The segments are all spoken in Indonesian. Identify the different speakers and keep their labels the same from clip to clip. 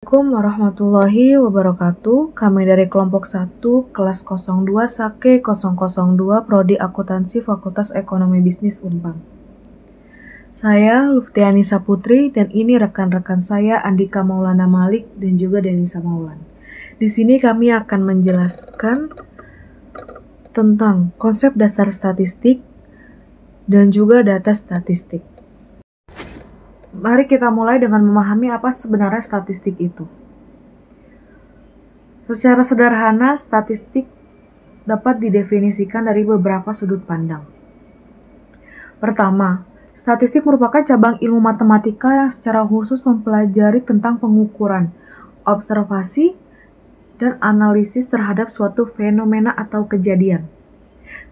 Speaker 1: Assalamualaikum warahmatullahi wabarakatuh. Kami dari kelompok 1, kelas 02 Sake 002 Prodi Akuntansi Fakultas Ekonomi Bisnis Unpad. Saya Luftiani Saputri dan ini rekan-rekan saya Andika Maulana Malik dan juga Denisa Maulan. Di sini kami akan menjelaskan tentang konsep dasar statistik dan juga data statistik. Mari kita mulai dengan memahami apa sebenarnya statistik itu. Secara sederhana, statistik dapat didefinisikan dari beberapa sudut pandang. Pertama, statistik merupakan cabang ilmu matematika yang secara khusus mempelajari tentang pengukuran, observasi, dan analisis terhadap suatu fenomena atau kejadian.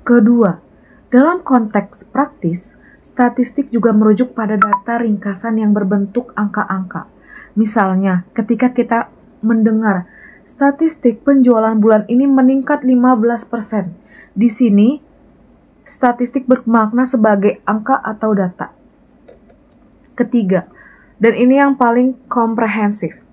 Speaker 1: Kedua, dalam konteks praktis, statistik juga merujuk pada data ringkasan yang berbentuk angka-angka. Misalnya, ketika kita mendengar statistik penjualan bulan ini meningkat 15%. Di sini, statistik bermakna sebagai angka atau data. Ketiga, dan ini yang paling komprehensif,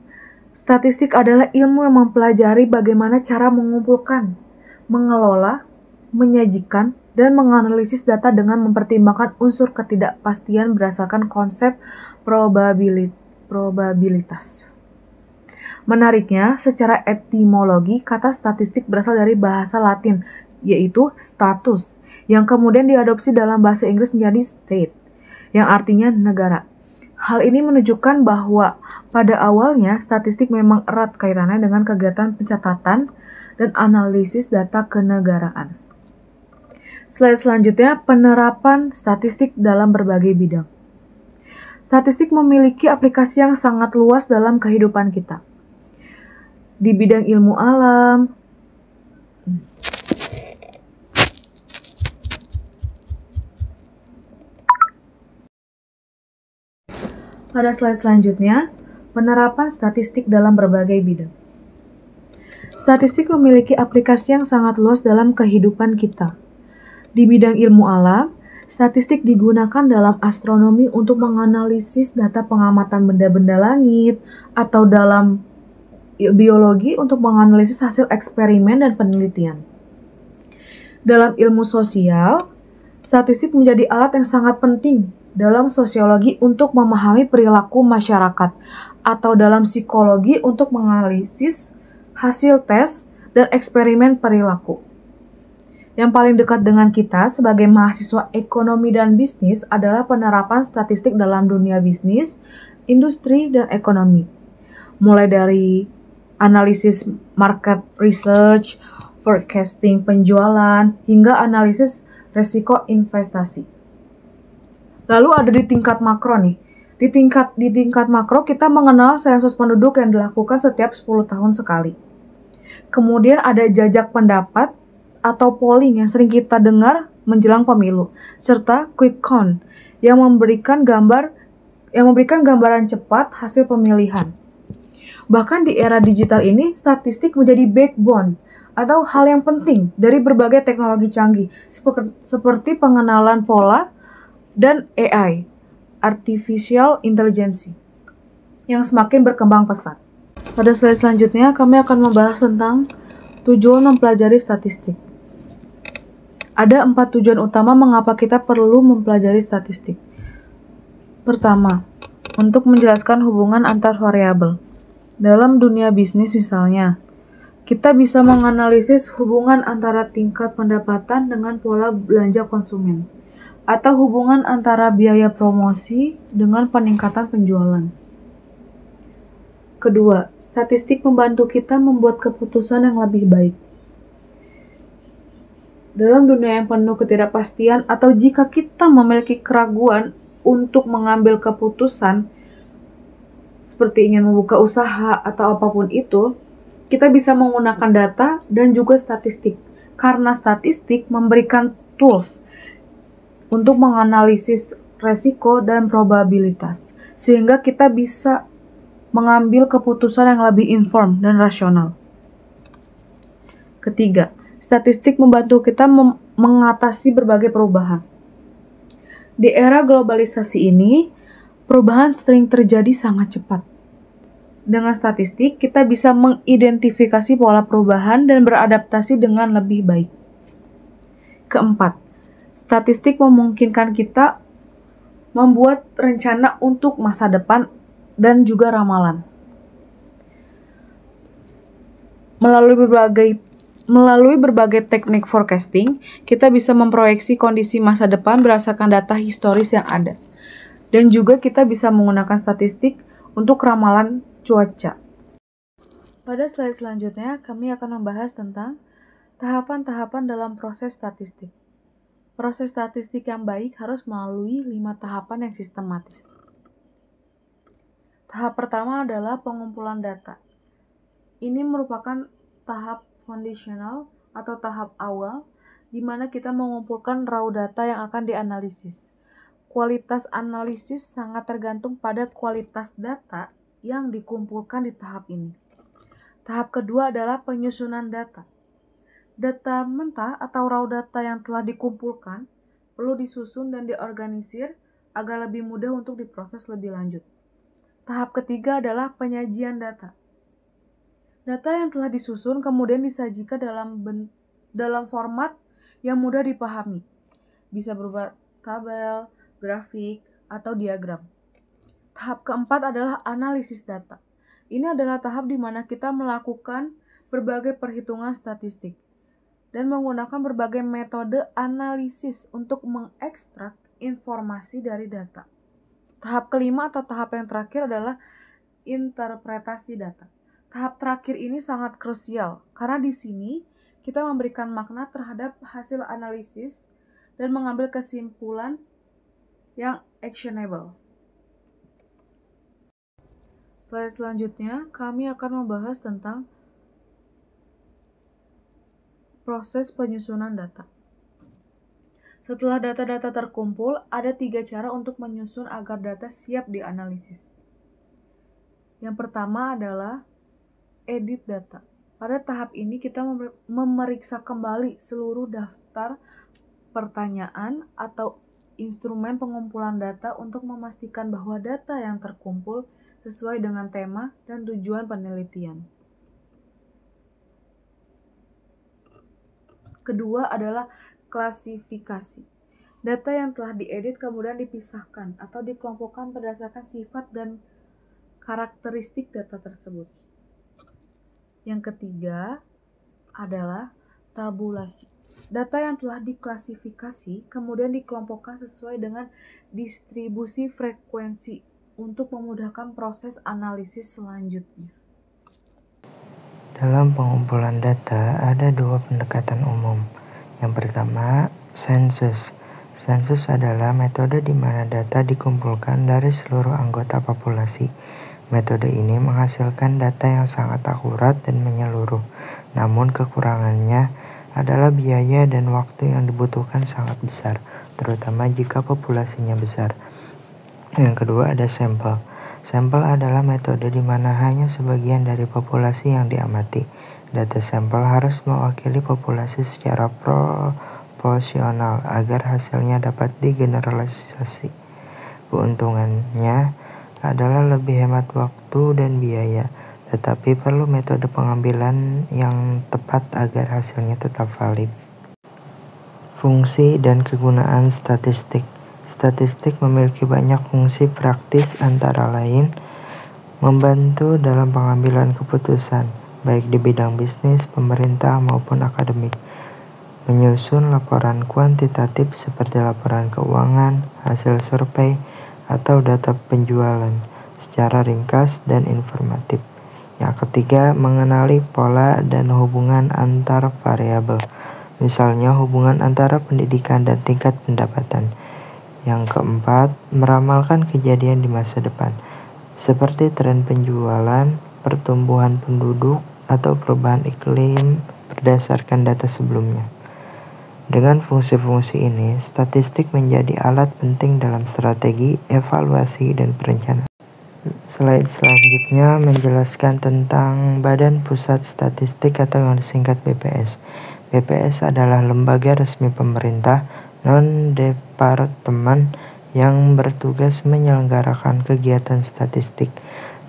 Speaker 1: statistik adalah ilmu yang mempelajari bagaimana cara mengumpulkan, mengelola, menyajikan, dan menganalisis data dengan mempertimbangkan unsur ketidakpastian berdasarkan konsep probabilitas. Menariknya, secara etimologi, kata statistik berasal dari bahasa Latin, yaitu status, yang kemudian diadopsi dalam bahasa Inggris menjadi state, yang artinya negara. Hal ini menunjukkan bahwa pada awalnya statistik memang erat kaitannya dengan kegiatan pencatatan dan analisis data kenegaraan. Slide selanjutnya, penerapan statistik dalam berbagai bidang. Statistik memiliki aplikasi yang sangat luas dalam kehidupan kita. Di bidang ilmu alam, pada slide selanjutnya, penerapan statistik dalam berbagai bidang. Statistik memiliki aplikasi yang sangat luas dalam kehidupan kita. Di bidang ilmu alam, statistik digunakan dalam astronomi untuk menganalisis data pengamatan benda-benda langit, atau dalam biologi untuk menganalisis hasil eksperimen dan penelitian. Dalam ilmu sosial, statistik menjadi alat yang sangat penting dalam sosiologi untuk memahami perilaku masyarakat, atau dalam psikologi untuk menganalisis hasil tes dan eksperimen perilaku. Yang paling dekat dengan kita sebagai mahasiswa ekonomi dan bisnis adalah penerapan statistik dalam dunia bisnis, industri, dan ekonomi. Mulai dari analisis market research, forecasting penjualan, hingga analisis resiko investasi. Lalu ada di tingkat makro nih. Di tingkat makro kita mengenal sensus penduduk yang dilakukan setiap 10 tahun sekali. Kemudian ada jajak pendapat atau polling yang sering kita dengar menjelang pemilu, serta quick count yang memberikan gambaran cepat hasil pemilihan. Bahkan di era digital ini, statistik menjadi backbone atau hal yang penting dari berbagai teknologi canggih seperti pengenalan pola dan AI, Artificial Intelligence, yang semakin berkembang pesat. Pada slide selanjutnya, kami akan membahas tentang tujuan mempelajari statistik. Ada 4 tujuan utama mengapa kita perlu mempelajari statistik. Pertama, untuk menjelaskan hubungan antar variabel. Dalam dunia bisnis misalnya, kita bisa menganalisis hubungan antara tingkat pendapatan dengan pola belanja konsumen, atau hubungan antara biaya promosi dengan peningkatan penjualan. Kedua, statistik membantu kita membuat keputusan yang lebih baik. Dalam dunia yang penuh ketidakpastian, atau jika kita memiliki keraguan untuk mengambil keputusan, seperti ingin membuka usaha atau apapun itu, kita bisa menggunakan data dan juga statistik, karena statistik memberikan tools untuk menganalisis resiko dan probabilitas, sehingga kita bisa mengambil keputusan yang lebih informed dan rasional. Ketiga, statistik membantu kita mengatasi berbagai perubahan. Di era globalisasi ini, perubahan sering terjadi sangat cepat. Dengan statistik, kita bisa mengidentifikasi pola perubahan dan beradaptasi dengan lebih baik. Keempat, statistik memungkinkan kita membuat rencana untuk masa depan dan juga ramalan. Melalui berbagai teknik forecasting, kita bisa memproyeksi kondisi masa depan berdasarkan data historis yang ada. Dan juga kita bisa menggunakan statistik untuk ramalan cuaca. Pada slide selanjutnya, kami akan membahas tentang tahapan-tahapan dalam proses statistik. Proses statistik yang baik harus melalui 5 tahapan yang sistematis. Tahap pertama adalah pengumpulan data. Ini merupakan tahap foundational atau tahap awal di mana kita mengumpulkan raw data yang akan dianalisis. Kualitas analisis sangat tergantung pada kualitas data yang dikumpulkan di tahap ini. Tahap kedua adalah penyusunan data. Data mentah atau raw data yang telah dikumpulkan perlu disusun dan diorganisir agar lebih mudah untuk diproses lebih lanjut. Tahap ketiga adalah penyajian data. Data yang telah disusun kemudian disajikan dalam format yang mudah dipahami. Bisa berupa tabel, grafik, atau diagram. Tahap keempat adalah analisis data. Ini adalah tahap di mana kita melakukan berbagai perhitungan statistik dan menggunakan berbagai metode analisis untuk mengekstrak informasi dari data. Tahap kelima atau tahap yang terakhir adalah interpretasi data. Tahap terakhir ini sangat krusial karena di sini kita memberikan makna terhadap hasil analisis dan mengambil kesimpulan yang actionable. Slide selanjutnya, kami akan membahas tentang proses penyusunan data. Setelah data-data terkumpul, ada 3 cara untuk menyusun agar data siap dianalisis. Yang pertama adalah edit data. Pada tahap ini kita memeriksa kembali seluruh daftar pertanyaan atau instrumen pengumpulan data untuk memastikan bahwa data yang terkumpul sesuai dengan tema dan tujuan penelitian. Kedua adalah klasifikasi. Data yang telah diedit kemudian dipisahkan atau dikelompokkan berdasarkan sifat dan karakteristik data tersebut. Yang ketiga adalah tabulasi. Data yang telah diklasifikasi kemudian dikelompokkan sesuai dengan distribusi frekuensi untuk memudahkan proses analisis selanjutnya.
Speaker 2: Dalam pengumpulan data ada 2 pendekatan umum. Yang pertama, sensus. Sensus adalah metode di mana data dikumpulkan dari seluruh anggota populasi. Metode ini menghasilkan data yang sangat akurat dan menyeluruh, namun kekurangannya adalah biaya dan waktu yang dibutuhkan sangat besar, terutama jika populasinya besar. Yang kedua ada sampel. Sampel adalah metode di mana hanya sebagian dari populasi yang diamati. Data sampel harus mewakili populasi secara proporsional agar hasilnya dapat digeneralisasi. Keuntungannya adalah lebih hemat waktu dan biaya, tetapi perlu metode pengambilan yang tepat agar hasilnya tetap valid. Fungsi dan kegunaan statistik. Statistik memiliki banyak fungsi praktis, antara lain membantu dalam pengambilan keputusan, baik di bidang bisnis, pemerintah, maupun akademik. Menyusun laporan kuantitatif seperti laporan keuangan, hasil survei, atau data penjualan secara ringkas dan informatif. Yang ketiga, mengenali pola dan hubungan antar variabel, misalnya hubungan antara pendidikan dan tingkat pendapatan. Yang keempat, meramalkan kejadian di masa depan, seperti tren penjualan, pertumbuhan penduduk, atau perubahan iklim berdasarkan data sebelumnya. Dengan fungsi-fungsi ini, statistik menjadi alat penting dalam strategi, evaluasi, dan perencanaan. Slide selanjutnya menjelaskan tentang Badan Pusat Statistik atau yang disingkat BPS. BPS adalah lembaga resmi pemerintah non-departemen yang bertugas menyelenggarakan kegiatan statistik.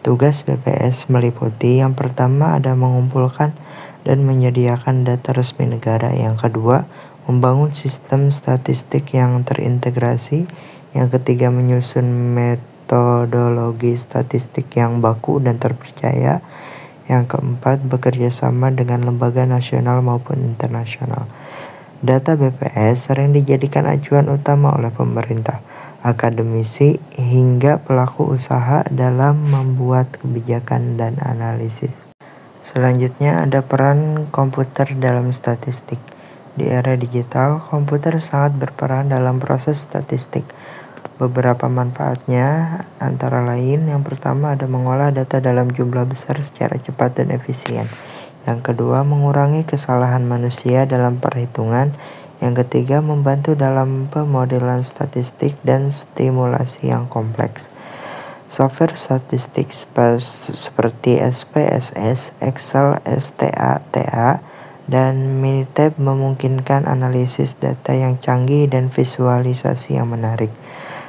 Speaker 2: Tugas BPS meliputi yang pertama ada mengumpulkan dan menyediakan data resmi negara. Yang kedua, membangun sistem statistik yang terintegrasi. Yang ketiga, menyusun metodologi statistik yang baku dan terpercaya. Yang keempat, bekerja sama dengan lembaga nasional maupun internasional. Data BPS sering dijadikan acuan utama oleh pemerintah, akademisi, hingga pelaku usaha dalam membuat kebijakan dan analisis. Selanjutnya ada peran komputer dalam statistik. Di era digital, komputer sangat berperan dalam proses statistik. Beberapa manfaatnya antara lain, yang pertama ada mengolah data dalam jumlah besar secara cepat dan efisien. Yang kedua, mengurangi kesalahan manusia dalam perhitungan. Yang ketiga, membantu dalam pemodelan statistik dan stimulasi yang kompleks. Software statistik seperti SPSS, Excel, STATA, dan Minitab memungkinkan analisis data yang canggih dan visualisasi yang menarik.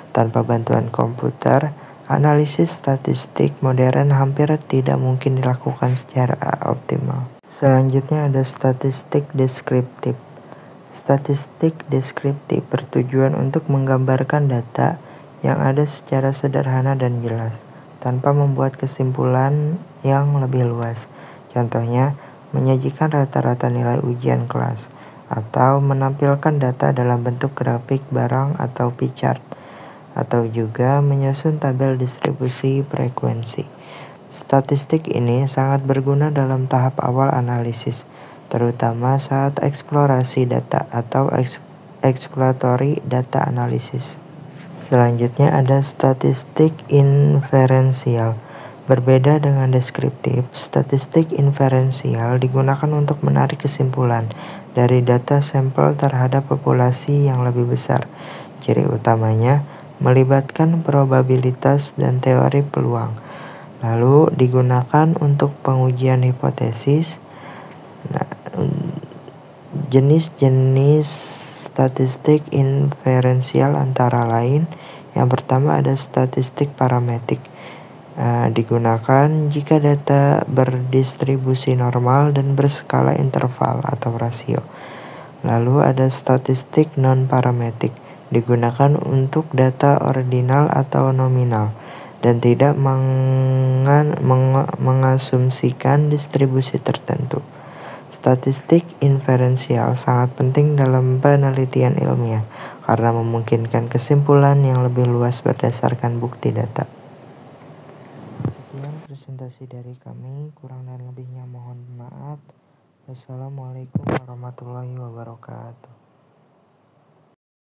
Speaker 2: Tanpa bantuan komputer, analisis statistik modern hampir tidak mungkin dilakukan secara optimal. Selanjutnya ada statistik deskriptif. Statistik deskriptif bertujuan untuk menggambarkan data yang ada secara sederhana dan jelas, tanpa membuat kesimpulan yang lebih luas. Contohnya, menyajikan rata-rata nilai ujian kelas, atau menampilkan data dalam bentuk grafik barang atau pie chart, atau juga menyusun tabel distribusi frekuensi. Statistik ini sangat berguna dalam tahap awal analisis, terutama saat eksplorasi data atau exploratory data analysis. Selanjutnya ada statistik inferensial. Berbeda dengan deskriptif, statistik inferensial digunakan untuk menarik kesimpulan dari data sampel terhadap populasi yang lebih besar. Ciri utamanya melibatkan probabilitas dan teori peluang. Lalu digunakan untuk pengujian hipotesis. Jenis-jenis statistik inferensial antara lain, yang pertama ada statistik parametrik. Digunakan jika data berdistribusi normal dan berskala interval atau rasio. Lalu ada statistik non-parametrik, digunakan untuk data ordinal atau nominal dan tidak mengasumsikan distribusi tertentu. Statistik inferensial sangat penting dalam penelitian ilmiah karena memungkinkan kesimpulan yang lebih luas berdasarkan bukti data. Sekian presentasi dari kami, kurang dan lebihnya mohon maaf. Wassalamualaikum warahmatullahi wabarakatuh.